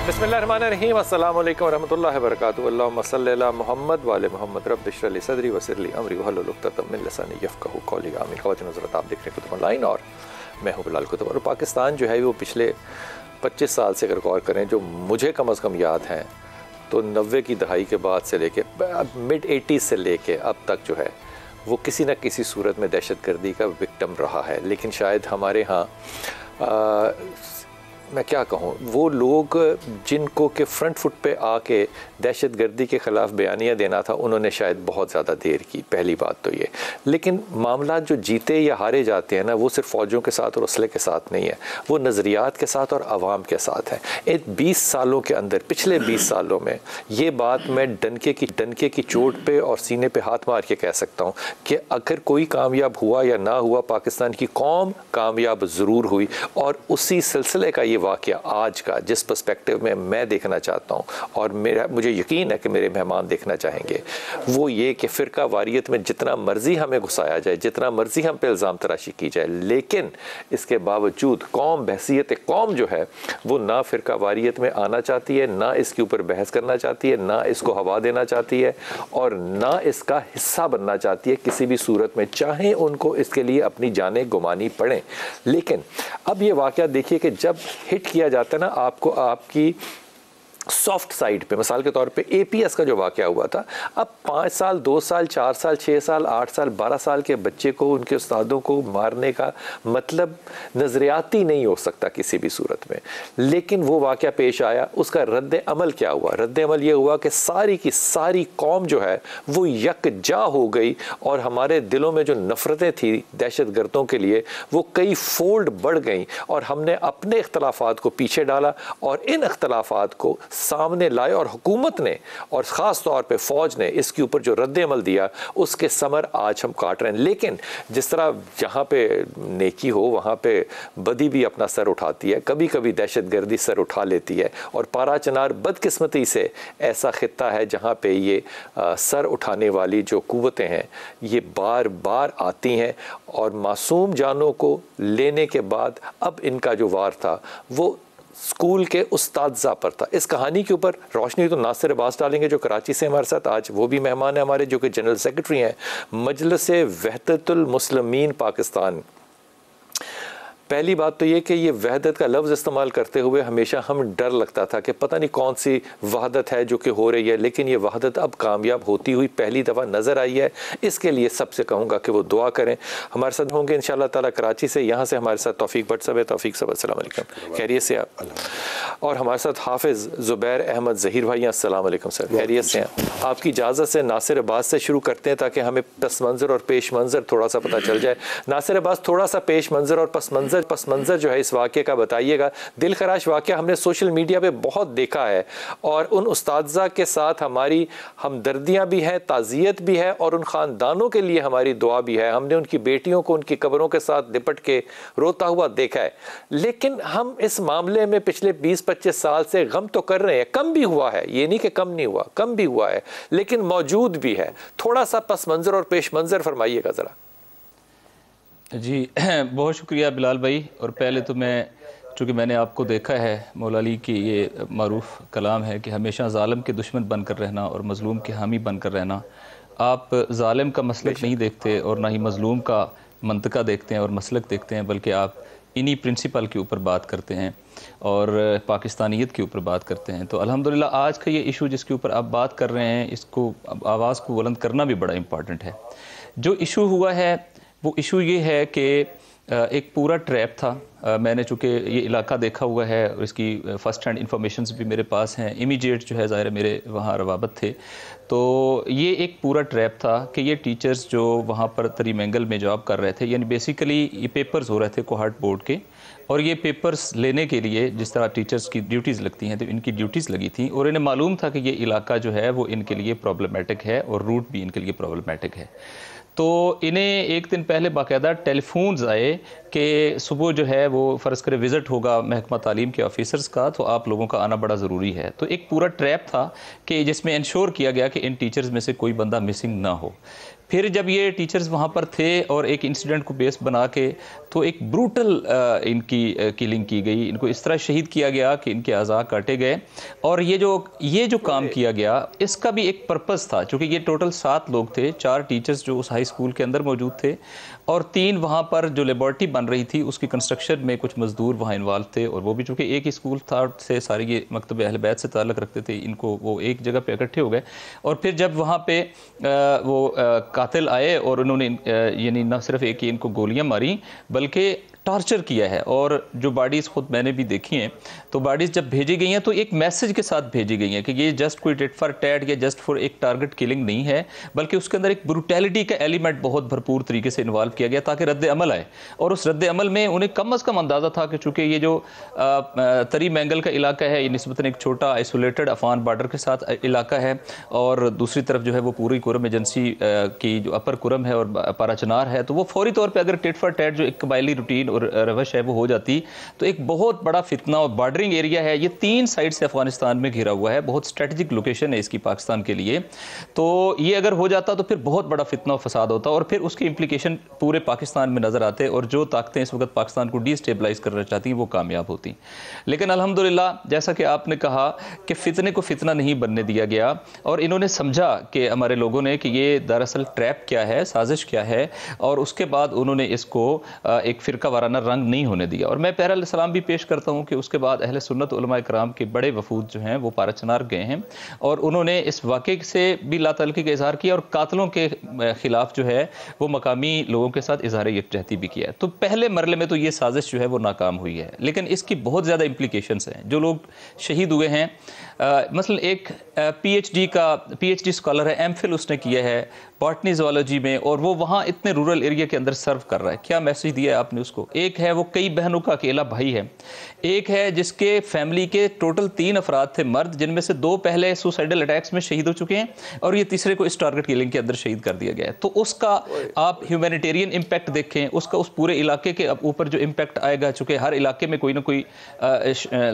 बिस्मिल्लाहिर्रहमानिर्रहीम अस्सलामु अलैकुम वरहमतुल्लाहि वबरकातुहू। अल्लाहुम्मा सल्लि अला मुहम्मद व आले मुहम्मद। रब्बि इश्रह ली सदरी वयस्सिर ली अमरी वहलुल उक़दतम मिन लिसानी यफ़क़हू क़ौली। आमीन। ख़वातीन हज़रात, आप देख रहे हैं कुतुब ऑनलाइन और मैं हूँ बिलाल कुतुब। और पाकिस्तान जो है वो पिछले 25 साल से अगर गौर करें, जो मुझे कम अज़ कम याद हैं, तो 90 की दहाई के बाद से लेके मिड 80s से लेके अब तक जो है वो किसी न किसी सूरत में दहशतगर्दी का विक्टिम रहा है। लेकिन शायद हमारे यहाँ मैं क्या कहूँ, वो लोग जिनको के फ्रंट फुट पे आके दहशतगर्दी के ख़िलाफ़ बयानियाँ देना था, उन्होंने शायद बहुत ज़्यादा देर की। पहली बात तो ये। लेकिन मामला जो जीते या हारे जाते हैं ना, वो सिर्फ फ़ौजों के साथ और असले के साथ नहीं है, वो नज़रियात के साथ और आवाम के साथ है। इन 20 सालों के अंदर, पिछले 20 सालों में ये बात मैं डंके की चोट पे और सीने पे हाथ मार के कह सकता हूँ कि अगर कोई कामयाब हुआ या ना हुआ, पाकिस्तान की कौम कामयाब ज़रूर हुई। और उसी सिलसिले का वाक़या आज का जिस पर्सपेक्टिव में मैं देखना चाहता हूँ, और मुझे यकीन है कि मेरे मेहमान देखना चाहेंगे, वो ये कि फ़िरका वारियत में जितना मर्ज़ी हमें घुसाया जाए, जितना मर्ज़ी हम पे इल्ज़ाम तराशी की जाए, लेकिन इसके बावजूद कौम बहसीयत कौम जो है वो ना फ़िरका वारियत में आना चाहती है, ना इसके ऊपर बहस करना चाहती है, ना इसको हवा देना चाहती है, और ना इसका हिस्सा बनना चाहती है किसी भी सूरत में, चाहे उनको इसके लिए अपनी जानें गुमानी पड़ें। लेकिन अब ये वाक़या देखिए कि जब हिट किया जाता है ना आपको, आपकी सॉफ्ट साइड पे, मिसाल के तौर पे एपीएस का जो वाक़या हुआ था, अब 5 साल 2 साल 4 साल 6 साल 8 साल 12 साल के बच्चे को, उनके उस्तादों को मारने का मतलब नज़रियाती नहीं हो सकता किसी भी सूरत में। लेकिन वो वाक़या पेश आया, उसका रद्द अमल क्या हुआ? रद्द अमल ये हुआ कि सारी की सारी कौम जो है वो यकजा हो गई, और हमारे दिलों में जो नफ़रतें थी दहशतगर्दों के लिए, वो कई फोल्ड बढ़ गई, और हमने अपने इख्तलाफात को पीछे डाला और इन इख्तलाफात को सामने लाए, और हुकूमत ने और ख़ास तौर पे फ़ौज ने इसके ऊपर जो रद्द अमल दिया, उसके समर आज हम काट रहे हैं। लेकिन जिस तरह जहाँ पे नेकी हो वहाँ पे बदी भी अपना सर उठाती है, कभी कभी दहशतगर्दी सर उठा लेती है, और पारा चनार बदकिस्मती से ऐसा खित्ता है जहाँ पे ये सर उठाने वाली जो कुव्वतें हैं ये बार बार आती हैं, और मासूम जानों को लेने के बाद अब इनका जो वार था वो स्कूल के उस्तादज़ा पर था। इस कहानी के ऊपर रोशनी तो नासिर अब्बास डालेंगे, जो कराची से हमारे साथ आज वो भी मेहमान है हमारे, जो कि जनरल सेक्रेटरी हैं मजलिस वहदतुल मुस्लिमीन पाकिस्तान। पहली बात तो ये कि ये वहदत का लफ्ज़ इस्तेमाल करते हुए हमेशा हम डर लगता था कि पता नहीं कौन सी वहदत है जो कि हो रही है, लेकिन ये वहदत अब कामयाब होती हुई पहली दफ़ा नज़र आई है। इसके लिए सबसे कहूँगा कि वो दुआ करें। हमारे साथ होंगे इंशाअल्लाह ताला कराची से, यहाँ से हमारे साथ तौफीक भट्ट साहब है। तौफीक साहब अस्सलाम वालेकुम, खैरियत से आप? और हमारे साथ हाफिज़ ज़ुबैर अहमद ज़हीर भाई, अस्सलाम वालेकुम सर, खैरियत से हैं? आपकी इजाज़त से नासिर अब्बास से शुरू करते हैं ताकि हमें पस मंज़र और पेश मंज़र थोड़ा सा पता चल जाए। नासिर अब्बास, थोड़ा सा पेश मंज़र और पस मंज़र जो है इस वाक़े का बताइएगा। दिल खराश वाक़या हमने सोशल मीडिया पे बहुत देखा है, और उन उस्तादज़ा के साथ हमारी हमदर्दियाँ भी हैं, ताज़ियत भी है, और उन ख़ानदानों के लिए हमारी दुआ भी है। हमने उनकी बेटियों को उनकी कब्रों के साथ लिपट के रोता हुआ देखा है। लेकिन हम इस मामले में पिछले 20-25 साल से गम तो कर रहे हैं, कम भी हुआ है, ये नहीं कि कम नहीं हुआ, कम भी हुआ है, लेकिन मौजूद भी है। थोड़ा सा पस मंज़र और पेश मंज़र फरमाइएगा ज़रा। जी बहुत शुक्रिया बिलाल भाई। और पहले तो मैं, चूँकि मैंने आपको देखा है, मौला अली की ये मारूफ कलाम है कि हमेशा ज़ालिम के दुश्मन बनकर रहना और मज़लूम के हामी बनकर रहना। आप ज़ालिम का मसलक नहीं देखते और ना ही मज़लूम का मंतका देखते हैं और मसलक देखते हैं, बल्कि आप इन्हीं प्रिंसिपल के ऊपर बात करते हैं और पाकिस्तानियत के ऊपर बात करते हैं। तो अल्हम्दुलिल्लाह आज का ये इशू जिसके ऊपर आप बात कर रहे हैं, इसको आवाज़ को बुलंद करना भी बड़ा इम्पॉर्टेंट है। जो इशू हुआ है वो इशू ये है कि एक पूरा ट्रैप था। मैंने चूँकि ये इलाका देखा हुआ है और इसकी फ़र्स्ट हैंड इन्फॉर्मेशंस भी मेरे पास हैं, इमीडिएट जो है ज़ाहिर मेरे वहाँ रवाबत थे। तो ये एक पूरा ट्रैप था कि ये टीचर्स जो वहाँ पर तरीमंगल में जॉब कर रहे थे, यानी बेसिकली ये पेपर्स हो रहे थे कोहार्ट बोर्ड के, और ये पेपर्स लेने के लिए जिस तरह टीचर्स की ड्यूटीज़ लगती हैं तो इनकी ड्यूटीज़ लगी थी, और इन्हें मालूम था कि ये इलाका जो है वो इनके लिए प्रॉब्लमेटिक है और रूट भी इनके लिए प्रॉब्लमेटिक है। तो इन्हें एक दिन पहले बाकायदा टेलीफोन्स आए कि सुबह जो है वो फ़र्ज़ करें विज़िट होगा महकमा तालीम के ऑफिसर्स का, तो आप लोगों का आना बड़ा ज़रूरी है। तो एक पूरा ट्रैप था कि जिसमें इंश्योर किया गया कि इन टीचर्स में से कोई बंदा मिसिंग ना हो। फिर जब ये टीचर्स वहाँ पर थे और एक इंसिडेंट को बेस बना के तो एक ब्रूटल इनकी किलिंग की गई, इनको इस तरह शहीद किया गया कि इनके अज़ा काटे गए। और ये जो काम किया गया इसका भी एक पर्पस था, क्योंकि ये टोटल 7 लोग थे, 4 टीचर्स जो उस हाई स्कूल के अंदर मौजूद थे और 3 वहाँ पर जो लेबॉर्ट्री बन रही थी उसकी कंस्ट्रक्शन में कुछ मजदूर वहाँ इन्वॉल्व थे। और वो भी चूँकि एक ही स्कूल था से सारे ये मकतब अहल बैत से ताल्लुक़ रखते थे, इनको वो एक जगह पे इकट्ठे हो गए। और फिर जब वहाँ पे वो कातिल आए और उन्होंने यानी न सिर्फ एक ही इनको गोलियां मारी बल्कि टॉर्चर किया है। और जो बॉडीज़ खुद मैंने भी देखी हैं, तो बॉडीज़ जब भेजी गई हैं तो एक मैसेज के साथ भेजी गई हैं कि ये जस्ट कोई टिट फॉर टैट या जस्ट फॉर एक टारगेट किलिंग नहीं है, बल्कि उसके अंदर एक ब्रूटैलिटी का एलिमेंट बहुत भरपूर तरीके से इन्वॉल्व किया गया ताकि रद्द अमल आए। और उस रद्द अमल में उन्हें कम अज़ कम अंदाज़ा था कि चूँकि ये जो तरी मैंगल का इलाका है, ये निस्बतन एक छोटा आइसोलेटेड अफगान बार्डर के साथ इलाका है, और दूसरी तरफ जो है वो पूरी कुरम एजेंसी की जो अपर कुरम है और पाराचनार है, तो वो फौरी तौर पर अगर टिट फॉर टैट जो एक कबायली रूटीन और रवश है वो हो जाती तो एक बहुत बड़ा फितना और बॉर्डरिंग एरिया है। ये 3 साइड से अफगानिस्तान में घिरा हुआ है, बहुत स्ट्रेटेजिक लोकेशन है इसकी पाकिस्तान के लिए। तो ये अगर हो जाता तो फिर बहुत बड़ा फितना और फसाद होता और फिर उसके इम्प्लीकेशन पूरे पाकिस्तान में नजर आते और जो ताकतें इस वक्त पाकिस्तान को डिस्टेबलाइज करना चाहती हैं वो कामयाब होती। लेकिन अल्हम्दुलिल्लाह जैसा कि आपने कहा कि फितने को फितना नहीं बनने दिया गया और इन्होंने समझा कि हमारे लोगों ने कि ये दरअसल ट्रैप क्या है, साजिश क्या है, और उसके बाद उन्होंने इसको एक फिरका वाराना रंग नहीं होने दिया। और मैं पहला सलाम भी पेश करता हूँ कि उसके बाद अहले सुन्नत उलमा इकराम के बड़े वफूद जो हैं वो पाराचनार गए हैं और उन्होंने इस वाक़े से भी लातल्की का इजहार किया और कातलों के खिलाफ जो है वो मकामी लोगों के साथ इजहार यकजहती भी किया है। तो पहले मरले में तो ये साजिश जो है वो नाकाम हुई है, लेकिन इसकी बहुत ज़्यादा इम्प्लीकेशंस हैं। जो लोग शहीद हुए हैं, मसलन एक पीएचडी स्कॉलर है, एमफिल उसने किया है बॉटनी ज़ूलॉजी में, और वो वहाँ इतने रूरल एरिया के अंदर सर्व कर रहा है। क्या मैसेज दिया है आपने उसको? एक है वो कई बहनों का अकेला भाई है, एक है जिसके फैमिली के टोटल 3 अफराद थे मर्द, जिनमें से 2 पहले सुसाइडल अटैक्स में शहीद हो चुके हैं और ये तीसरे को इस टारगेट किलिंग के अंदर शहीद कर दिया गया है। तो उसका आप ह्यूमैनिटेरियन इम्पैक्ट देखें, उसका उस पूरे इलाके के ऊपर जो इम्पैक्ट आएगा, चूँकि हर इलाके में कोई ना कोई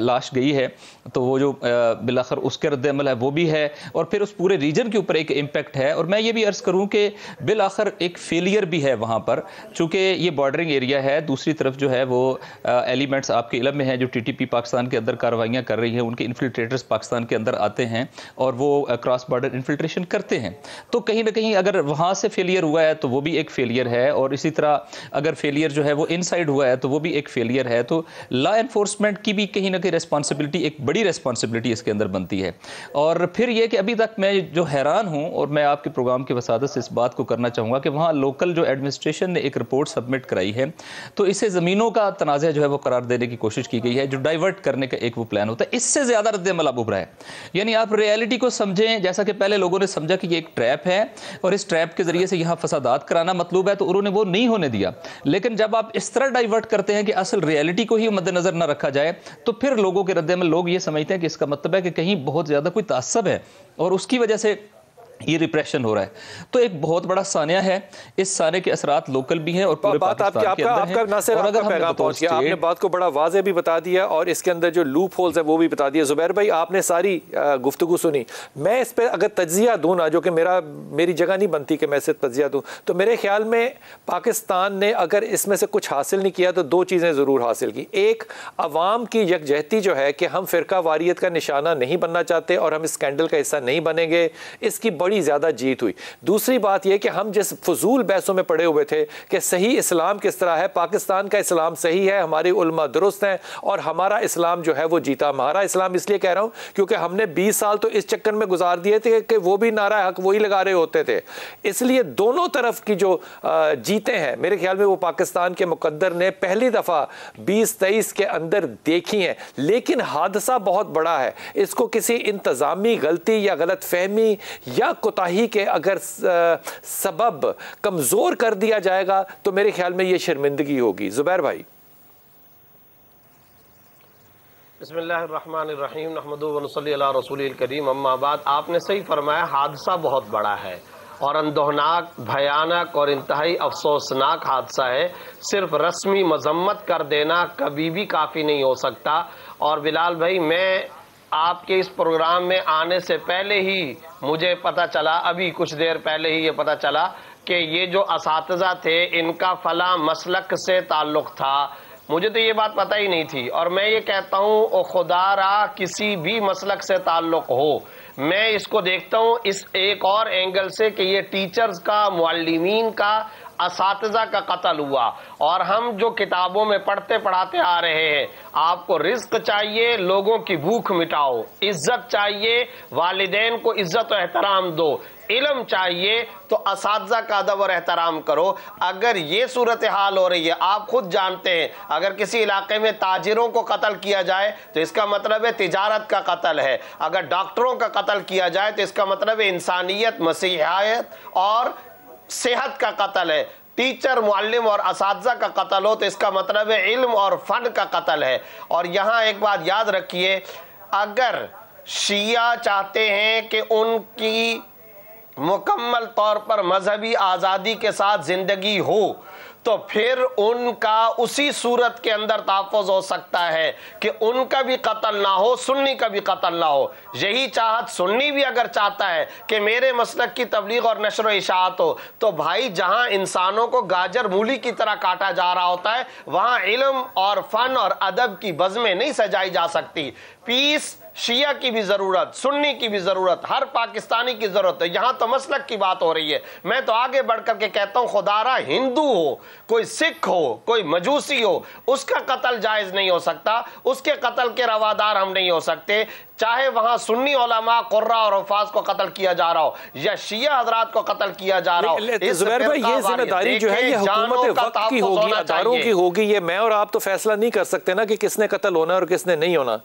लाश गई है तो वो जो बिलाखिर उसके रद्द अमल है वो भी है, और फिर उस पूरे रीजन के ऊपर एक इम्पैक्ट है। और मैं ये भी अर्ज करूं कि बिलाखिर एक फेलियर भी है वहां पर, चूंकि ये बॉर्डरिंग एरिया है। दूसरी तरफ जो है वो एलिमेंट्स आपके इल्म में है जो टीटीपी पाकिस्तान के अंदर कार्रवाइयां कर रही है, उनके इन्फिल्ट्रेटर्स पाकिस्तान के अंदर आते हैं और वो क्रॉस बॉर्डर इन्फिल्ट्रेशन करते हैं। तो कहीं ना कहीं अगर वहां से फेलियर हुआ है तो वो भी एक फेलियर है, और इसी तरह अगर फेलियर जो है वो इनसाइड हुआ है तो वो भी एक फेलियर है। तो लॉ एनफोर्समेंट की भी कहीं ना कहीं रिस्पॉन्सिबिलिटी, एक बड़ी रिस्पॉन्सिबिलिटी इसके अंदर बनती है। और फिर ये कि अभी तक मैं जो हैरान हूं, और मैं आपके प्रोग्राम की वसादत से इस बात को करना चाहूँगा कि वहाँ लोकल जो एडमिनिस्ट्रेशन ने एक रिपोर्ट सबमिट कराई है, तो इसे ज़मीनों का तनाज़ा जो है वो करार देने की कोशिश की गई है, जो डाइवर्ट करने का एक वो प्लान होता है। इससे ज़्यादा रद्द-ए-अमल अब उभरा है। यानी आप रियलिटी को समझें, जैसा कि पहले लोगों ने समझा कि ये एक ट्रैप है और इस ट्रैप के ज़रिए से यहाँ फसादात कराना मतलूब है, तो उन्होंने वो नहीं होने दिया। लेकिन जब आप इस तरह डाइवर्ट करते हैं कि असल रियलिटी को ही मद्देनज़र न रखा जाए, तो फिर लोगों के रद्द-ए-अमल, लोग ये समझते हैं कि इसका मतलब है कि कहीं बहुत ज़्यादा कोई तासब है और उसकी वजह से ये रिप्रेशन हो रहा है। तो एक बहुत बड़ा सानिया है, इस साने के असरात लोकल भी हैं और पूरे पाकिस्तान के अंदर हैं। और अगर पैगाम पहुंच गया, आपने बात को बड़ा वाज़े भी बता दिया और इसके अंदर जो लूप होल्स है वो भी बता दिया। ज़ुबैर भाई, आपने सारी गुफ्तगू सुनी। मैं इस पर अगर तज्जिया दूँ ना, जो कि मेरी जगह नहीं बनती कि मैं इसे तज्जिया दूँ, तो मेरे ख्याल में पाकिस्तान ने अगर इसमें से कुछ हासिल नहीं किया तो 2 चीज़ें ज़रूर हासिल की। एक, अवाम की यकजहती जो है कि हम फ़िरका वारियत का निशाना नहीं बनना चाहते और हम इस स्कैंडल का हिस्सा नहीं बनेंगे, इसकी बड़ी ज़्यादा जीत हुई। दूसरी बात यह कि हम जिस फजूल बहसों में पड़े हुए थे कि सही इस्लाम किस तरह है, पाकिस्तान का इस्लाम सही है, हमारी उलमा दुरुस्त हैं और हमारा इस्लाम जो है वो जीता। हमारा इस्लाम इसलिए कह रहा हूं क्योंकि हमने 20 साल तो इस चक्कर में गुजार दिए थे कि वो भी नारा हक वही लगा रहे होते थे। इसलिए दोनों तरफ की जो जीतें हैं, मेरे ख्याल में वो पाकिस्तान के मुकद्दर ने पहली दफ़ा 2023 के अंदर देखी हैं। लेकिन हादसा बहुत बड़ा है, इसको किसी इंतजामी गलती या गलत फहमी या कोताही के अगर सबब कमजोर कर दिया जाएगा तो मेरे ख्याल में यह शर्मिंदगी होगी। जुबैर भाई। बिस्मिल्लाहिर्रहमानिर्रहीम, नहमदु व नसल्ली अला रसूलिल करीम, अम्मा बाद। आपने सही फरमाया, हादसा बहुत बड़ा है और अंदोहनाक, भयानक और इंतहाई अफसोसनाक हादसा है। सिर्फ रस्मी मजम्मत कर देना कभी भी काफ़ी नहीं हो सकता। और बिलाल भाई, मैं आपके इस प्रोग्राम में आने से पहले ही मुझे पता चला, अभी कुछ देर पहले ही ये पता चला कि ये जो असातिज़ा थे इनका फला मसलक से ताल्लुक़ था। मुझे तो ये बात पता ही नहीं थी। और मैं ये कहता हूँ ओ खुदारा किसी भी मसलक से ताल्लुक़ हो, मैं इसको देखता हूँ इस एक और एंगल से कि ये टीचर्स का, मुअल्लिमीन का, असातिज़ा का कत्ल हुआ। और हम जो किताबों में पढ़ते पढ़ाते आ रहे हैं, आपको रिज्क चाहिए, लोगों की भूख मिटाओ, इज्जत चाहिए, वालिदैन को इज्जत और एहतराम दो, इल्म चाहिए तो असातिज़ा का अदब और एहतराम करो। अगर ये सूरत हाल हो रही है, आप खुद जानते हैं, अगर किसी इलाके में ताजिरों को कत्ल किया जाए तो इसका मतलब है तिजारत का कत्ल है। अगर डॉक्टरों का कत्ल किया जाए तो इसका मतलब है इंसानियत, मसीहियत और सेहत का कत्ल है। टीचर, मुअल्लिम और असातिज़ा का कत्ल हो तो इसका मतलब है इल्म और फन का कत्ल है। और यहाँ एक बात याद रखिए, अगर शिया चाहते हैं कि उनकी मुकम्मल तौर पर मजहबी आज़ादी के साथ ज़िंदगी हो, तो फिर उनका उसी सूरत के अंदर तहफ़्फ़ुज़ हो सकता है कि उनका भी कत्ल ना हो, सुन्नी का भी कत्ल ना हो। यही चाहत सुन्नी भी अगर चाहता है कि मेरे मसलक की तबलीग और नशर व इशाअत हो, तो भाई जहां इंसानों को गाजर मूली की तरह काटा जा रहा होता है, वहां इल्म और फन और अदब की बज़में नहीं सजाई जा सकती। पीस शिया की भी जरूरत, सुन्नी की भी जरूरत, हर पाकिस्तानी की जरूरत है। यहां तो मसलक की बात हो रही है। मैं तो आगे बढ़कर के कहता हूं, खुदारा हिंदू हो, कोई सिख हो, कोई मजूसी हो, उसका कत्ल जायज नहीं हो सकता, उसके कत्ल के रवादार हम नहीं हो सकते। चाहे वहां सुन्नी उलमा, कुर्रा और हुफ़ाज को कत्ल किया जा रहा हो या शिया हजरात को कत्ल किया जा रहा हो। ज़ुबैर भाई, ये जिम्मेदारी जो है ये हुकूमत वक्त की होगी, अदारों की होगी। ये मैं और आप तो फैसला नहीं कर सकते ना कि किसने कत्ल होना और किसने नहीं होना।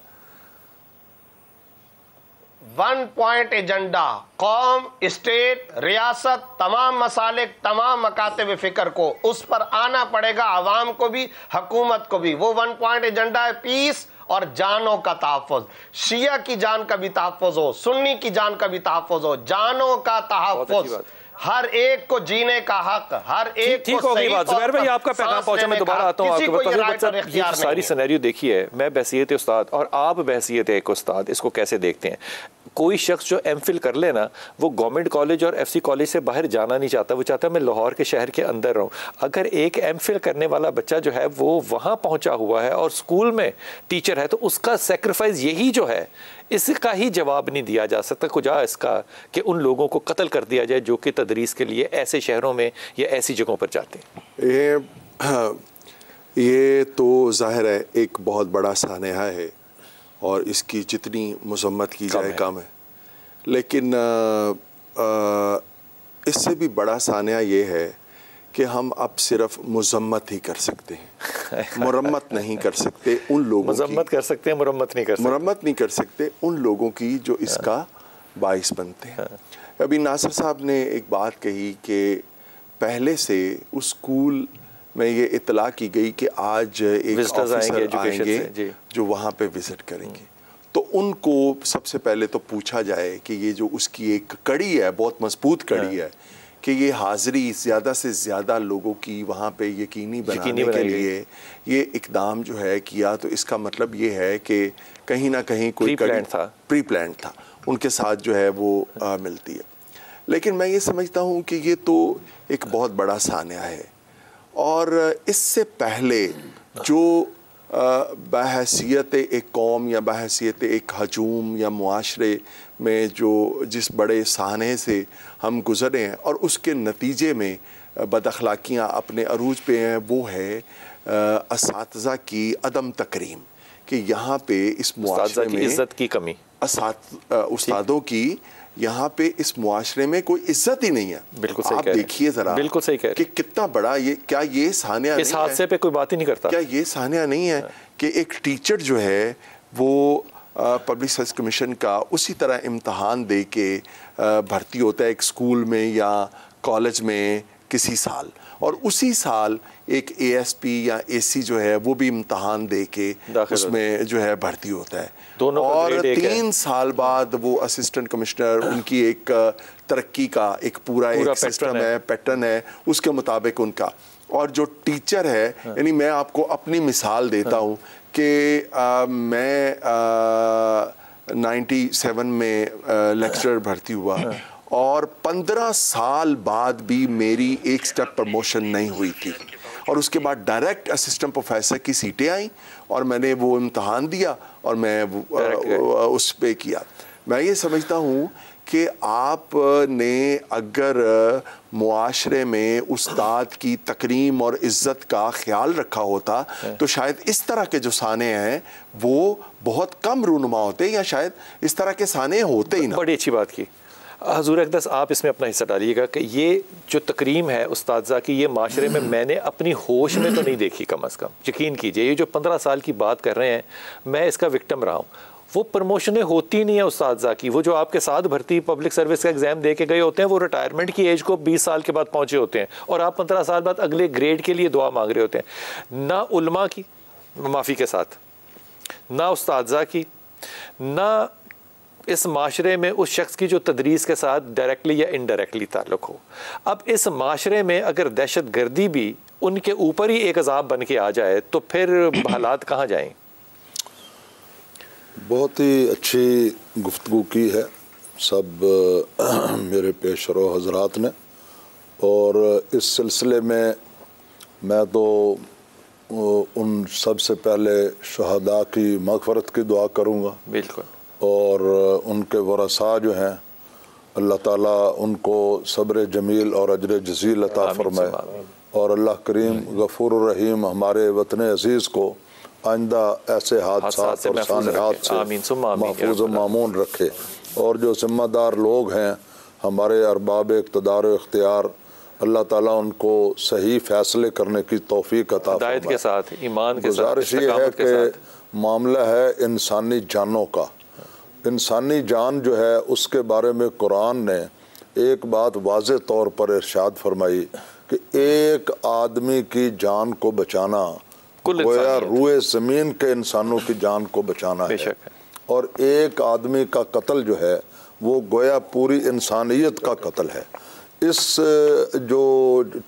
वन पॉइंट एजेंडा, कौम, स्टेट, रियासत, तमाम मसालिक, तमाम मकातिब फिक्र को उस पर आना पड़ेगा, आवाम को भी, हुकूमत को भी। वो वन पॉइंट एजेंडा है पीस और जानों का तहफ़्फ़ुज़। शिया की जान का भी तहफ़्फ़ुज़ हो, सुन्नी की जान का भी तहफ़्फ़ुज़ हो, जानों का तहफ़्फ़ुज़, हर एक को जीने का हक, हर एक ठीक हो गई बात। ज़ुबैर भाई, आपका पैगाम पहुंचा। मैं दोबारा आता हूं आपके पास। सारी सिनेरियो देखी है, मैं बहसियत उस्ताद और आप बहसियत एक उस्ताद, इसको कैसे देखते हैं? कोई शख्स जो एमफिल कर लेना, वो गवर्नमेंट कॉलेज और एफसी कॉलेज से बाहर जाना नहीं चाहता, वो चाहता है मैं लाहौर के शहर के अंदर रहूं। अगर एक एमफिल करने वाला बच्चा जो है वो वहां पहुंचा हुआ है और स्कूल में टीचर है, तो उसका सेक्रीफाइस यही जो है, इसका ही जवाब नहीं दिया जा सकता कुछ इसका कि उन लोगों को कत्ल कर दिया जाए जो कि तदरीस के लिए ऐसे शहरों में या ऐसी जगहों पर जाते हैं। ये तो जाहिर है एक बहुत बड़ा सानेहा है और इसकी जितनी मज़म्मत की जाए कम है। लेकिन इससे भी बड़ा सानेहा ये है कि हम अब सिर्फ मज़म्मत ही कर सकते हैं, मुरम्मत नहीं कर सकते उन लोगों की। मज़म्मत कर सकते हैं, मुरम्मत नहीं कर सकते। मुरम्मत नहीं कर सकते उन लोगों की जो इसका बाइस बनते हैं। अभी नासिर साहब ने एक बात कही कि पहले से उस स्कूल में ये इतला की गई कि आज एक ऑफिसर आएंगे जो वहाँ पे विजिट करेंगे, तो उनको सबसे पहले तो पूछा जाए कि ये जो उसकी एक कड़ी है, बहुत मजबूत कड़ी है, कि ये हाज़िरी ज़्यादा से ज़्यादा लोगों की वहाँ पे यकीनी बनाने के लिए ये इक़दाम जो है किया, तो इसका मतलब ये है कि कहीं ना कहीं कोई प्री प्लान था उनके साथ जो है वो मिलती है। लेकिन मैं ये समझता हूँ कि ये तो एक बहुत बड़ा सान्या है और इससे पहले जो बहैसियत एक कौम या बहैसियत एक हजूम या मुआशरे में जो जिस बड़े साने से हम गुज़रे हैं और उसके नतीजे में बदअखलाकियाँ अपने अरूज पे हैं, वो है असातिज़ा की अदम तकरीम, कि यहाँ पे इस मुआशरे में इज़्ज़त की कमी, उस्तादों की यहाँ पे इस मुआशरे में कोई इज्जत ही नहीं है। बिल्कुल सही आप देखिए ज़रा, बिल्कुल सही कह रहे कि कितना बड़ा ये, क्या ये सान्या इस हादसे पे कोई बात ही नहीं करता? क्या ये सान्या नहीं है कि एक टीचर जो है वो पब्लिक सर्विस कमीशन का उसी तरह इम्तहान दे के भर्ती होता है एक स्कूल में या कॉलेज में किसी साल, और उसी साल एक ASP या AC जो है वो भी इम्तहान दे के उसमें जो है भर्ती होता है, और 3 साल बाद वो असिस्टेंट कमिश्नर, उनकी एक तरक्की का एक पूरा एक सिस्टम है, पैटर्न है, उसके मुताबिक उनका। और जो टीचर है, यानी मैं आपको अपनी मिसाल देता हूँ कि मैं 97 में लेक्चरर भर्ती हुआ और 15 साल बाद भी मेरी एक स्टेप प्रमोशन नहीं हुई थी। और उसके बाद डायरेक्ट असिस्टेंट प्रोफेसर की सीटें आई और मैंने वो इम्तहान दिया और मैं उस पे किया। मैं ये समझता हूँ कि आपने अगर मुआशरे में उस्ताद की तकरीम और इज़्ज़त का ख्याल रखा होता तो शायद इस तरह के जो साने हैं वो बहुत कम रूनुमा होते, या शायद इस तरह के साने होते ही ना। बड़ी अच्छी बात की हजूर अक़दस, आप इसमें अपना हिस्सा डालिएगा कि ये जो तकरीम है उस्ताज़ा की, ये माशरे में मैंने अपनी होश में तो नहीं देखी। कम अज़ कम यकीन कीजिए, ये जो 15 साल की बात कर रहे हैं, मैं इसका विक्टिम रहा हूँ। वो प्रमोशनें होती नहीं है उस्ताज़ा की। वो जो आपके साथ भर्ती पब्लिक सर्विस का एग्ज़ाम दे के गए होते हैं, वो रिटायरमेंट की एज को 20 साल के बाद पहुँचे होते हैं और आप 15 साल बाद अगले ग्रेड के लिए दुआ मांग रहे होते हैं। ना उलमा की, माफ़ी के साथ, ना उस्ताज़ा की, ना इस माशरे में उस शख्स की जो तदरीस के साथ डायरेक्टली या इनडायरेक्टली ताल्लुक़ हो। अब इस माशरे में अगर दहशत गर्दी भी उनके ऊपर ही एक अज़ाब बन के आ जाए तो फिर हालात कहाँ जाएँ? बहुत ही अच्छी गुफ्तगू की है सब मेरे पेशरो हजरात ने, और इस सिलसिले में मैं तो उन सबसे पहले शहदा की मग़फ़रत की दुआ करूँगा। बिल्कुल। और उनके वरसा जो हैं, अल्लाह ताला उनको सब्र जमील और अजर जज़ील अता फ़रमाए, और अल्लाह करीम गफ़ूर रहीम हमारे वतन अज़ीज़ को आइंदा ऐसे हादसात और सानियात से महफूज़ मामून रखे। और जो ज़िम्मेदार लोग हैं हमारे अरबाब इक़्तिदार व इख्तियार, अल्लाह ताला उनको सही फ़ैसले करने की तौफ़ीक़ अता फ़रमाए के साथ, ईमान के साथ। गुज़ारिश ये है कि मामला है इंसानी जानों का। इंसानी जान जो है उसके बारे में कुरान ने एक बात वाज़े तौर पर इरशाद फरमाई कि एक आदमी की जान को बचाना गोया रूए ज़मीन के इंसानों की जान को बचाना है, और एक आदमी का कत्ल जो है वो गोया पूरी इंसानियत का कत्ल है। इस जो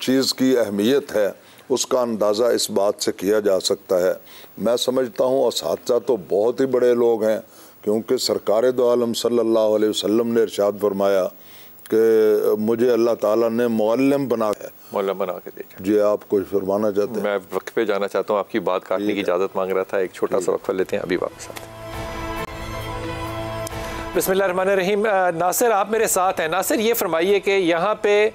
चीज़ की अहमियत है उसका अंदाज़ा इस बात से किया जा सकता है। मैं समझता हूँ असातिज़ा तो बहुत ही बड़े लोग हैं, क्योंकि सरकार दो आलम सल्लल्लाहु अलैहि वसल्लम ने इरशाद फरमाया कि मुझे अल्लाह ताला ने मुअल्लिम बना के दिया। जी, आप कुछ फरमाना चाहते हैं? मैं वक्त पे जाना चाहता हूँ, आपकी बात काटने की इजाज़त मांग रहा था। एक छोटा सा वक्फा लेते हैं, अभी वापस आते हैं। बिस्मिल्लाहिर्रहमानिर्रहीम। नासिर, आप मेरे साथ हैं। नासिर, ये फरमाइए कि यहाँ पे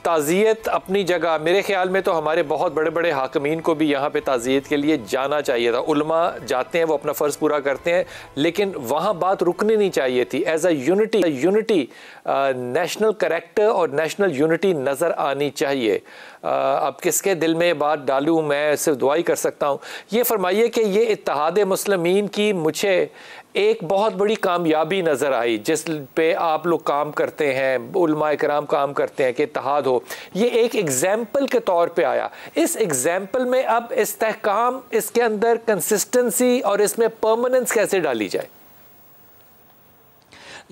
ताज़ियत अपनी जगह, मेरे ख्याल में तो हमारे बहुत बड़े बड़े हाकिमीन को भी यहाँ पे ताज़ियत के लिए जाना चाहिए था। उलमा जाते हैं, वो अपना फ़र्ज़ पूरा करते हैं, लेकिन वहाँ बात रुकनी नहीं चाहिए थी। As a unity national character और नेशनल यूनिटी नज़र आनी चाहिए। अब किसके दिल में बात डालूँ, मैं सिर्फ दुआ ही कर सकता हूँ। ये फरमाइए कि ये इत्तेहाद मुस्लिमीन की मुझे एक बहुत बड़ी कामयाबी नज़र आई, जिस पे आप लोग काम करते हैं, उलमा इकराम काम करते हैं कि इत्तेहाद हो। ये एक एग्जाम्पल के तौर पे आया। इस एग्जाम्पल में अब इस्तेहकाम, इसके अंदर कंसिस्टेंसी और इसमें परमानेंस कैसे डाली जाए?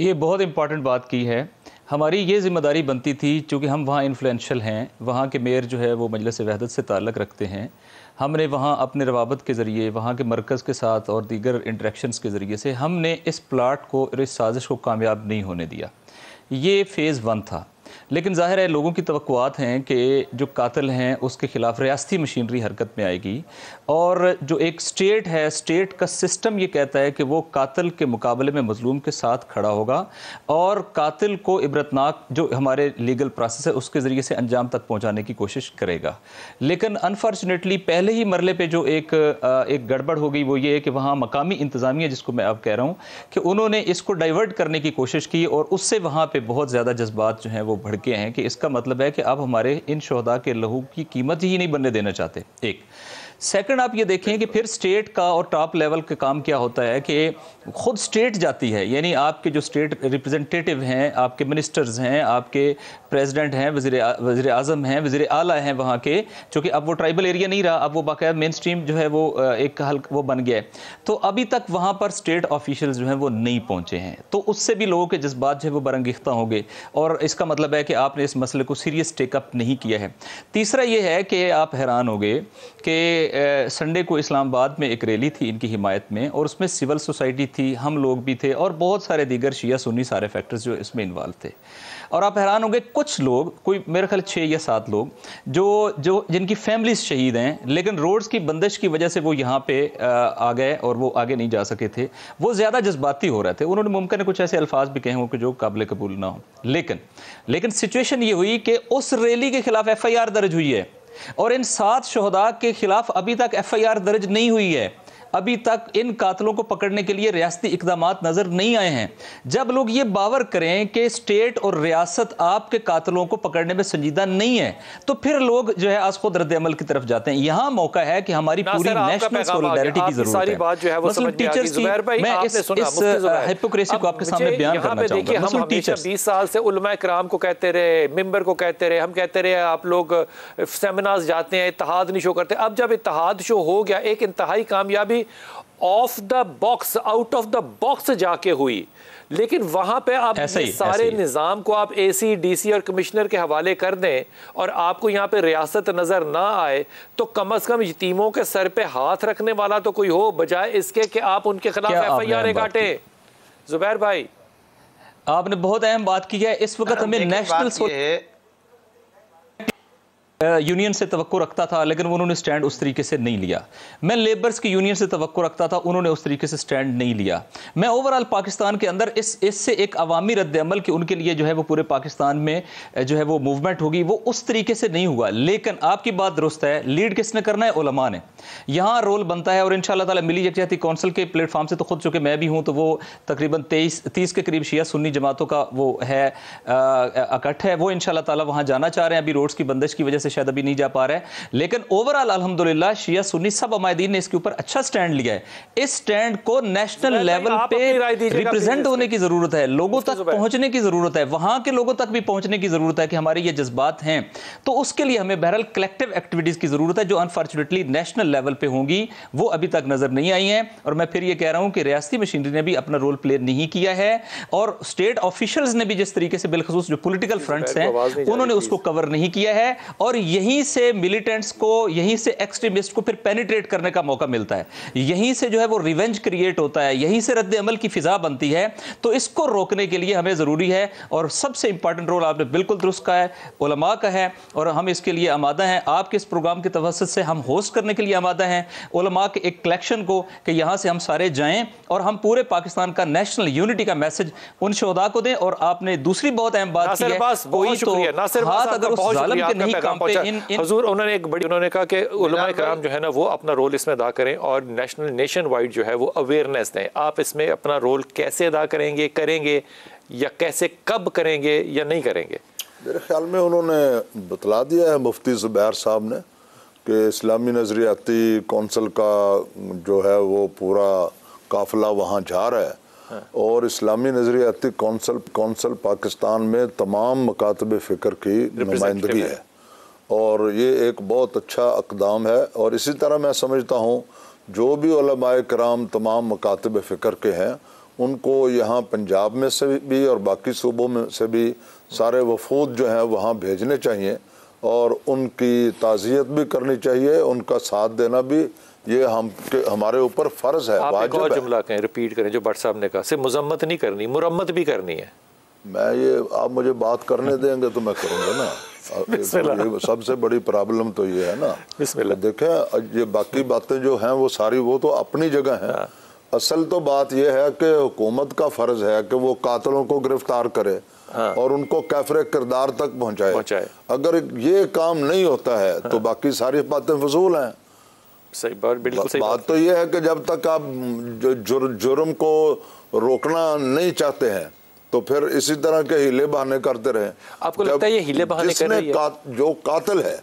ये बहुत इंपॉर्टेंट बात की है। हमारी ये ज़िम्मेदारी बनती थी, चूँकि हम वहाँ इन्फ्लुएंशियल हैं, वहाँ के मेयर जो है वो मजलिस वहदत से ताल्लुक़ रखते हैं। हमने वहाँ अपने रवाबत के ज़रिए, वहाँ के मरकज़ के साथ और दीगर इंटरेक्शंस के ज़रिए से हमने इस प्लाट को, इस साजिश को कामयाब नहीं होने दिया। ये फ़ेज़ 1 था। लेकिन ज़ाहिर है लोगों की तवक्कुआत हैं कि जो कातिल हैं उसके ख़िलाफ़ रियासती मशीनरी हरकत में आएगी, और जो एक स्टेट है, स्टेट का सिस्टम ये कहता है कि वो कातिल के मुकाबले में मज़लूम के साथ खड़ा होगा और कातिल को इबरतनाक जो हमारे लीगल प्रोसेस है उसके ज़रिए से अंजाम तक पहुँचाने की कोशिश करेगा। लेकिन अनफॉर्चुनेटली पहले ही मरले पे जो एक गड़बड़ हो गई वो ये है कि वहाँ मकामी इंतज़ामिया, जिसको मैं अब कह रहा हूँ, कि उन्होंने इसको डाइवर्ट करने की कोशिश की और उससे वहाँ पर बहुत ज़्यादा जज्बात जो हैं वो भड़के हैं कि इसका मतलब है कि अब हमारे इन शोहदा के लहू की कीमत ही नहीं बनने देना चाहते। एक सेकंड, आप ये देखें कि फिर स्टेट का और टॉप लेवल का काम क्या होता है कि खुद स्टेट जाती है, यानी आपके जो स्टेट रिप्रेजेंटेटिव हैं, आपके मिनिस्टर्स हैं, आपके प्रेसिडेंट हैं, वज़ीर आज़म हैं, वज़ीर आला हैं वहाँ के, चूँकि अब वो ट्राइबल एरिया नहीं रहा, अब वो बाकायदा मेन स्ट्रीम जो है वो एक हल्का वो बन गया है। तो अभी तक वहाँ पर स्टेट ऑफिशियल्स जो हैं वो नहीं पहुँचे हैं, तो उससे भी लोगों के जज्बात जो है वो बरंगेख्ता होंगे, और इसका मतलब है कि आपने इस मसले को सीरियस टेकअप नहीं किया है। तीसरा ये है कि आप हैरान होंगे कि संडे को इस्लामाबाद में एक रैली थी इनकी हिमायत में, और उसमें सिविल सोसाइटी थी, हम लोग भी थे, और बहुत सारे दीगर शिया सुन्नी सारे फैक्टर्स जो इसमें इन्वॉल्व थे। और आप हैरान होंगे, कुछ लोग, कोई मेरे ख्याल 6 या 7 लोग जो जिनकी फैमिलीज शहीद हैं, लेकिन रोड्स की बंदिश की वजह से वो यहाँ पे आ गए और वो आगे नहीं जा सके थे, वो ज़्यादा जज्बाती हो रहे थे। उन्होंने मुमकिन है कुछ ऐसे अल्फाज भी कहे हों कि जो काबिल कबूल ना हो, लेकिन सिचुएशन ये हुई कि उस रैली के खिलाफ FIR दर्ज हुई है, और इन 7 शहदा के खिलाफ अभी तक FIR दर्ज नहीं हुई है। अभी तक इन कातलों को पकड़ने के लिए रियासती इक़दामात नजर नहीं आए हैं। जब लोग ये बावर करें कि स्टेट और रियासत आपके कातलों को पकड़ने में संजीदा नहीं है, तो फिर लोग जो है आज खुद रद्द अमल की तरफ जाते हैं। यहाँ मौका है कि हमारी पूरी नेशनल सोलिडारिटी की जरूरत है। मतलब टीचर्स की, मैं इस हिपोक्रेसी को आपके सामने बयान करना चाहूंगा। हम हमेशा 20 साल से उलमा इकराम को कहते रहे, मिंबर को कहते रहे, हम कहते रहे आप लोग सेमिनार्स जाते हैं, इत्तेहाद नहीं शो करते। अब जब इत्तेहाद शो हो गया, एक इंतहाई कामयाबी of the box, out of the box जाके हुई, लेकिन वहां पे आप सारे निजाम को आप AC, DC और कमिश्नर के हवाले कर दें और आपको यहाँ पे रियासत नजर ना आए, तो कम से कम यतीमों के सर पे हाथ रखने वाला तो कोई हो, बजाय इसके कि आप उनके खिलाफ FIR काटे। जुबैर भाई, आपने बहुत अहम बात की है। इस वक्त हमें नेशनल यूनियन से तवक्को रखता था, लेकिन उन्होंने स्टैंड उस तरीके से नहीं लिया। मैं लेबर्स की यूनियन से तवक्को रखता था, उन्होंने उस तरीके से स्टैंड नहीं लिया। मैं ओवरऑल पाकिस्तान के अंदर इससे एक अवामी रद्द-ए-अमल की उनके लिए जो है वो पूरे पाकिस्तान में जो है वो मूवमेंट होगी, वो उस तरीके से नहीं हुआ। लेकिन आपकी बात दुरुस्त है, लीड किसने करना है? उलमा ने। यहाँ रोल बनता है, और इंशाअल्लाह ताला मिली यकजहती कौंसिल के प्लेटफॉर्म से तो खुद चूंकि मैं भी हूँ, तो वो तकरीबन 30 के करीब शिया सुन्नी जमातों का वो है इकट्ठ है, वो इंशाअल्लाह ताला वहाँ जाना चाह रहे हैं। अभी रोड्स की बंदिश की वजह से शायद अभी नहीं जा पा रहे हैं, लेकिन ओवरऑल अल्हम्दुलिल्लाह शिया सुन्नी सब अमायदीन ने इसके ऊपर अच्छा स्टैंड लिया है। इस स्टैंड को नेशनल लेवल पे रिप्रेजेंट होने की जरूरत है, लोगों तक पहुंचने की जरूरत है, वहां के लोगों तक भी पहुंचने की जरूरत है कि हमारे ये जज्बात हैं। तो उसके लिए हमें बहरहाल कलेक्टिव एक्टिविटीज की जरूरत है, जो अनफॉर्चुनेटली नेशनल लेवल पे होंगी, वो अभी तक नजर नहीं आई हैं। और मैं फिर ये कह रहा हूं कि रियासती मशीनरी ने भी अपना रोल प्ले नहीं किया है, और स्टेट ऑफिशियल्स ने भी जिस तरीके से बिलखसूस जो पॉलिटिकल फ्रंट्स हैं उन्होंने उसको कवर नहीं किया है, और यहीं से मिलिटेंट्स को, यहीं से एक्सट्रीमिस्ट को फिर पेनिट्रेट करने का मौका मिलता है, यहीं से जो है वो रिवेंज क्रिएट होता है, यहीं से रद्द अमल की फिजा बनती है। तो इसको रोकने के लिए हमें ज़रूरी है, और सबसे इंपॉर्टेंट रोल आपने बिल्कुल दुरुस्त कहा है, उलमा का है, और हम इसके लिए आमादा हैं। आपके इस प्रोग्राम के तवस्सुत से हम होस्ट करने के लिए आमादा हैं उलमा के एक कलेक्शन को, कि यहाँ से हम सारे जाएं और हम पूरे पाकिस्तान का नेशनल यूनिटी का मैसेज उन शोधा को दें। और आपने दूसरी बहुत अहम बात की है, कोई तो हाथ अगर उस जालिम के नहीं कांपते। उन्होंने एक बड़ी उन्होंने कहा कि उलमा कराम जो है ना वो अपना रोल इसमें अदा करें और नेशन वाइड जो है वो अवेयरनेस दें। आप इसमें अपना रोल कैसे अदा करेंगे या कैसे कब करेंगे या नहीं करेंगे? मेरे ख्याल में उन्होंने बतला दिया है मुफ्ती ज़ुबैर साहब ने कि इस्लामी नज़रियाती कौंसिल का जो है वो पूरा काफिला वहाँ जा रहा है। हाँ। और इस्लामी नज़रियाती कौंसिल पाकिस्तान में तमाम मकातब फ़िक्र की नुमाइंदगी है, और ये एक बहुत अच्छा इक़दाम है। और इसी तरह मैं समझता हूँ जो भी उलमाए कराम तमाम मकातब फ़िक्र के हैं, उनको यहाँ पंजाब में से भी और बाकी सूबों में से भी सारे वफूद जो हैं वहाँ भेजने चाहिए, और उनकी ताज़ियत भी करनी चाहिए, उनका साथ देना भी ये हमारे ऊपर फ़र्ज़ है, वाजिब है। जुमला कहें, रिपीट करें जो भट्ट साहब ने कहा, सिर्फ मजम्मत नहीं करनी, मुरम्मत भी करनी है। मैं ये, आप मुझे बात करने देंगे तो मैं करूँगा ना। ये सबसे बड़ी प्रॉब्लम तो ये है ना। देखें, ये बाकी बातें जो हैं वो सारी वो तो अपनी जगह हैं। हाँ। असल तो बात ये है कि हुकूमत का फ़र्ज़ है कि वो कातलों को गिरफ्तार करे। हाँ। और उनको कैफरे किरदार तक पहुँचाए। अगर ये काम नहीं होता है तो बाकी सारी बातें फजूल हैं। सही बात, बिल्कुल सही बात तो ये है कि जब तक आप जुर्म को रोकना नहीं चाहते हैं तो फिर इसी तरह के हीले बहाने करते रहे। आपको लगता है ये हीले बहाने कर रही है? जो कातिल है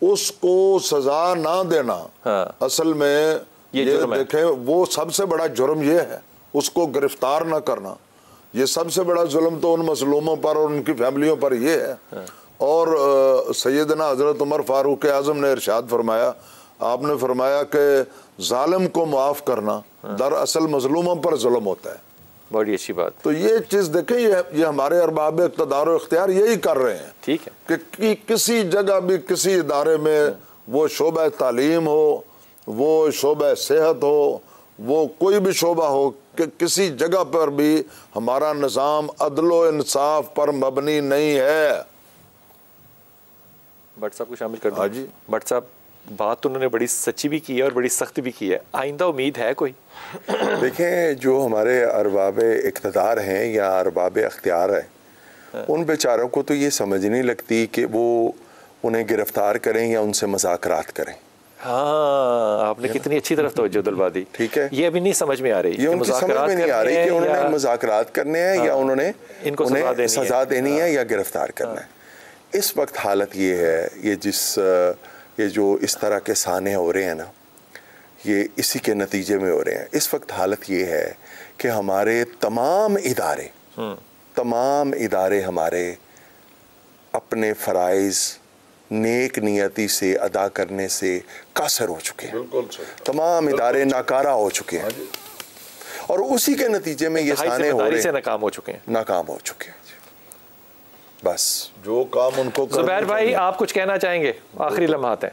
उसको सजा ना देना, हाँ। असल में ये देखें वो सबसे बड़ा जुर्म ये है, उसको गिरफ्तार ना करना। ये सबसे बड़ा जुल्म तो उन मजलूमों पर और उनकी फैमिलियों पर ये है। हाँ। और सैयदना हज़रत उमर फारूक आज़म ने इरशाद फरमाया, आपने फरमाया कि जालिम को माफ़ करना दरअसल मजलूमों पर जुल्म होता है। बड़ी अच्छी बात। तो ये चीज़ देखें, ये हमारे अरबाब इक़्तिदार और इख्तियार यही कर रहे हैं। ठीक है कि किसी जगह भी किसी इदारे में वो शोबा तालीम हो वो शोबा सेहत हो, वो कोई भी शोबा हो, कि किसी जगह पर भी हमारा निज़ाम अदलो इंसाफ पर मबनी नहीं है। भट्ट साहब को शामिल कर दो। हाँ जी। भट्ट साहब, बात तो उन्होंने बड़ी सच्ची भी की है और बड़ी सख्त भी की है, आइंदा उम्मीद है कोई? देखें, जो हमारे अरबाब इक़्तिदार हैं या अरबाब अख्तियार हैं, उन बेचारों को तो ये समझ नहीं लगती कि वो उन्हें गिरफ्तार करें या उनसे मज़ाकरात करें। हाँ, आपने कितनी अच्छी तरफ तवज्जो दिलवा दी। ठीक है, ये अभी नहीं समझ में आ रही, ये उनकी समझ में नहीं आ रही कि उन्होंने मज़ाकरात करने हैं या उन्होंने इनको सज़ा देनी है या गिरफ्तार करना है। इस वक्त हालत ये है, ये जो इस तरह के साने हो रहे हैं ना, ये इसी के नतीजे में हो रहे हैं। इस वक्त हालत ये है कि हमारे तमाम इदारे हमारे अपने फ़राइज़ नेक नियति से अदा करने से कासर हो चुके हैं। तमाम इदारे नाकारा हो चुके हैं और उसी के नतीजे में ये साने हो रहे हैं, नाकाम हो चुके हैं। बस जो काम उनको ज़ुबैर भाई, आप कुछ कहना चाहेंगे? आखिरी लम्हात हैं।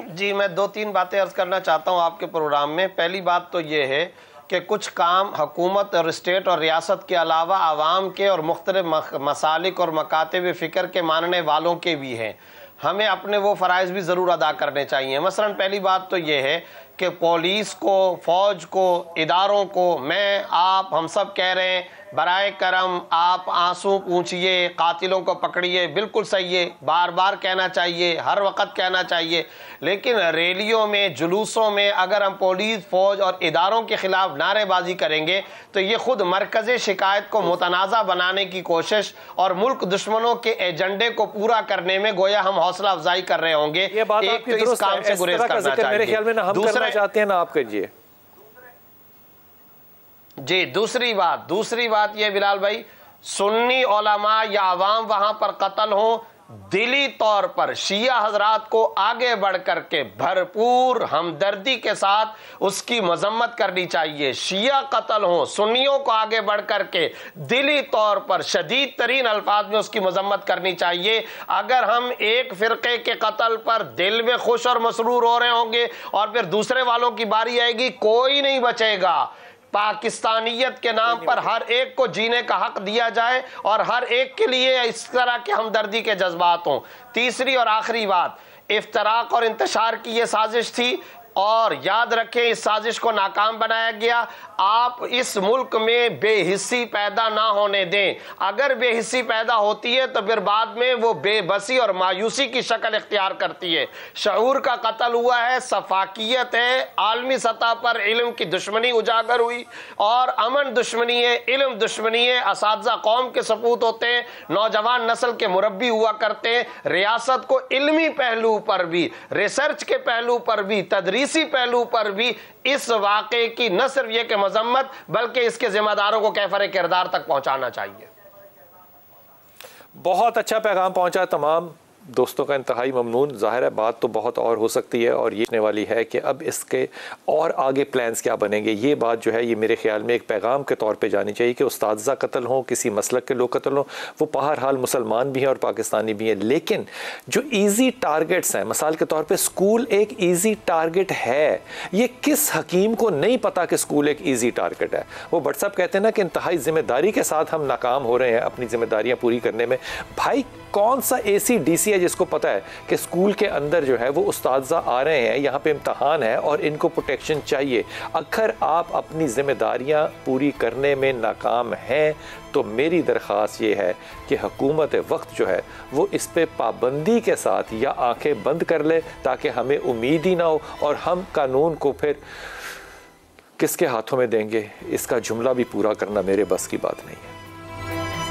जी, मैं 2-3 बातें अर्ज करना चाहता हूँ आपके प्रोग्राम में। पहली बात तो ये है कि कुछ काम हुकूमत और स्टेट और रियासत के अलावा आवाम के और मुख्तलिफ मसालिक और मकातिब फ़िक्र के मानने वालों के भी हैं। हमें अपने वो फ़राइज़ भी ज़रूर अदा करने चाहिए। मसलन पहली बात तो ये है कि पुलिस को, फ़ौज को, इदारों को, मैं, आप, हम सब कह रहे हैं बराए करम आप आंसू पूछिए, कातिलों को पकड़िए। बिल्कुल सही है, बार बार कहना चाहिए, हर वक्त कहना चाहिए। लेकिन रैलियों में, जुलूसों में अगर हम पुलिस, फ़ौज और इदारों के ख़िलाफ़ नारेबाजी करेंगे तो ये खुद मरकज़ शिकायत को मुतनाज़ा बनाने की कोशिश और मुल्क दुश्मनों के एजेंडे को पूरा करने में गोया हम हौसला अफजाई कर रहे होंगे। ये बात एक तो इस काम से गुरेज करना चाहिए। मेरे ख्याल में ना हम करना चाहते हैं ना आप करिए। जी, दूसरी बात ये बिलाल भाई, सुन्नी उलमा या अवाम वहां पर कत्ल हो, दिली तौर पर शिया हजरात को आगे बढ़ करके भरपूर हमदर्दी के साथ उसकी मजम्मत करनी चाहिए। शिया कत्ल हो, सुन्नियों को आगे बढ़ करके दिली तौर पर शदीद तरीन अल्फाज में उसकी मजम्मत करनी चाहिए। अगर हम एक फिरके के कत्ल पर दिल में खुश और मसरूर हो रहे होंगे और फिर दूसरे वालों की बारी आएगी, कोई नहीं बचेगा। पाकिस्तानियत के नाम पर हर एक को जीने का हक दिया जाए और हर एक के लिए इस तरह के हमदर्दी के जज्बात हों। तीसरी और आखिरी बात, इफ्तराक और इंतशार की ये साजिश थी और याद रखें इस साजिश को नाकाम बनाया गया। आप इस मुल्क में बेहिस्सी पैदा ना होने दें। अगर बेहिस्सी पैदा होती है तो फिर बाद में वो बेबसी और मायूसी की शक्ल इख्तियार करती है। शऊर का कत्ल हुआ है, सफाकियत है, आलमी सतह पर इल्म की दुश्मनी उजागर हुई और अमन दुश्मनी है, इल्म दुश्मनी है। असातिज़ा कौम के सपूत होते हैं, नौजवान नस्ल के मुरब्बी हुआ करते हैं। रियासत को इल्मी पहलू पर भी, रिसर्च के पहलू पर भी, तदरीसी पहलू पर भी इस वाक़े की न सिर्फ ये कि मजम्मत बल्कि इसके जिम्मेदारों को कैफर किरदार तक पहुंचाना चाहिए। बहुत अच्छा पैगाम पहुंचा तमाम दोस्तों का, इंतहाई ममनून। ज़ाहिर है बात तो बहुत और हो सकती है और ये होने वाली है कि अब इसके और आगे प्लान्स क्या बनेंगे। ये बात जो है ये मेरे ख्याल में एक पैगाम के तौर पे जानी चाहिए कि उस्ताद कत्ल हों, किसी मसलक के लोग कत्ल हों, वो बहरहाल मुसलमान भी हैं और पाकिस्तानी भी हैं। लेकिन जो ईजी टारगेट्स हैं, मिसाल के तौर पर स्कूल एक ईजी टारगेट है। ये किस हकीम को नहीं पता कि स्कूल एक ईजी टारगेट है? वो भट्ट साहब कहते हैं ना कि इंतहाई जिम्मेदारी के साथ हम नाकाम हो रहे हैं अपनी जिम्मेदारियाँ पूरी करने में। भाई कौन सा AC/DC है जिसको पता है कि स्कूल के अंदर जो है वो उस्ताद आ रहे हैं, यहाँ पे इम्तहान है और इनको प्रोटेक्शन चाहिए। अगर आप अपनी जिम्मेदारियाँ पूरी करने में नाकाम हैं तो मेरी दरख्वास्त ये है कि हुकूमत वक्त जो है वो इस पे पाबंदी के साथ या आंखें बंद कर ले ताकि हमें उम्मीद ही ना हो और हम कानून को फिर किसके हाथों में देंगे, इसका जुमला भी पूरा करना मेरे बस की बात नहीं है।